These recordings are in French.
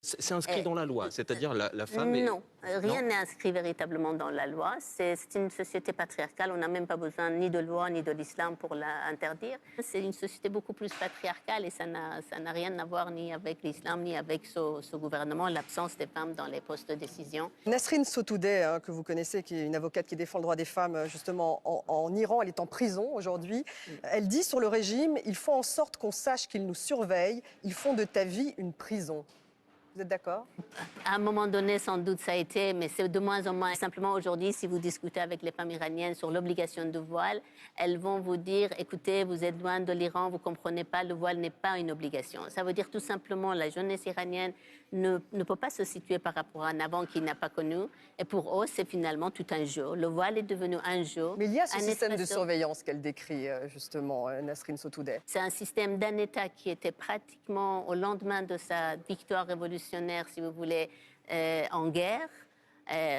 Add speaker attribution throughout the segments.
Speaker 1: C'est inscrit dans la loi, c'est-à-dire la femme est...
Speaker 2: Non, rien n'est inscrit véritablement dans la loi. C'est une société patriarcale. On n'a même pas besoin ni de loi ni de l'islam pour l'interdire. C'est une société beaucoup plus patriarcale et ça n'a rien à voir ni avec l'islam ni avec ce gouvernement, l'absence des femmes dans les postes de décision.
Speaker 3: Nasrin Sotoudeh, que vous connaissez, qui est une avocate qui défend le droit des femmes justement en Iran, elle est en prison aujourd'hui. Elle dit sur le régime, ils font en sorte qu'on sache qu'ils nous surveillent, ils font de ta vie une prison. Vous êtes d'accord?
Speaker 2: À un moment donné, sans doute, ça a été, mais c'est de moins en moins. Simplement, aujourd'hui, si vous discutez avec les femmes iraniennes sur l'obligation de voile, elles vont vous dire, écoutez, vous êtes loin de l'Iran, vous ne comprenez pas, le voile n'est pas une obligation. Ça veut dire tout simplement la jeunesse iranienne ne peut pas se situer par rapport à un avant qu'il n'a pas connu. Et pour eux, c'est finalement tout un jeu. Le voile est devenu un jeu.
Speaker 3: Mais il y a ce système de surveillance qu'elle décrit justement, Nasrin Sotoudeh.
Speaker 2: C'est un système d'un État qui était pratiquement au lendemain de sa victoire révolutionnaire, si vous voulez, en guerre,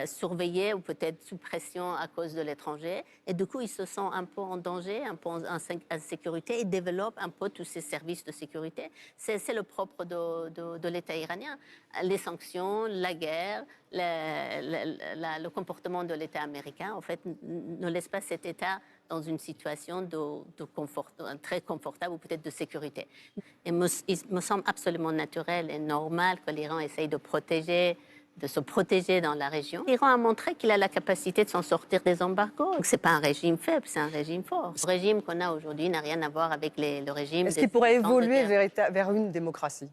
Speaker 2: surveillé ou peut-être sous pression à cause de l'étranger. Et du coup, ils se sentent un peu en danger, un peu en insécurité et développent un peu tous ces services de sécurité. C'est le propre de l'État iranien. Les sanctions, la guerre, le comportement de l'État américain, en fait, ne laisse pas cet État dans une situation de confort, très confortable ou peut-être de sécurité. Et il me semble absolument naturel et normal que l'Iran essaye de se protéger dans la région. L'Iran a montré qu'il a la capacité de s'en sortir des embargos. Donc, ce n'est pas un régime faible, c'est un régime fort. Le régime qu'on a aujourd'hui n'a rien à voir avec le régime...
Speaker 3: Est-ce qu'il pourrait évoluer vers une démocratie?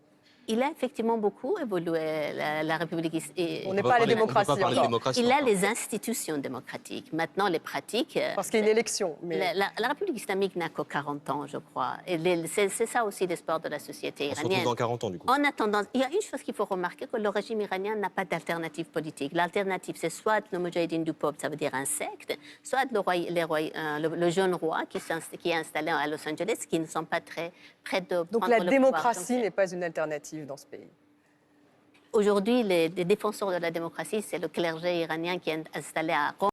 Speaker 2: Il a effectivement beaucoup évolué, la République.
Speaker 3: On n'est pas à la démocratie encore.
Speaker 2: Il a les institutions démocratiques. Maintenant, les pratiques...
Speaker 3: Parce qu'il y a une élection. Mais...
Speaker 2: La République islamique n'a que 40 ans, je crois. C'est ça aussi l'espoir de la société iranienne.
Speaker 1: On se retrouve dans 40 ans, du coup.
Speaker 2: En attendant, il y a une chose qu'il faut remarquer, que le régime iranien n'a pas d'alternative politique. L'alternative, c'est soit le Moudjahidine du peuple, ça veut dire un secte, soit le jeune roi qui est installé à Los Angeles, qui ne sont pas très près de prendre le pouvoir.
Speaker 3: Donc la démocratie n'est pas une alternative dans ce pays?
Speaker 2: Aujourd'hui, les défenseurs de la démocratie, c'est le clergé iranien qui est installé à Rome.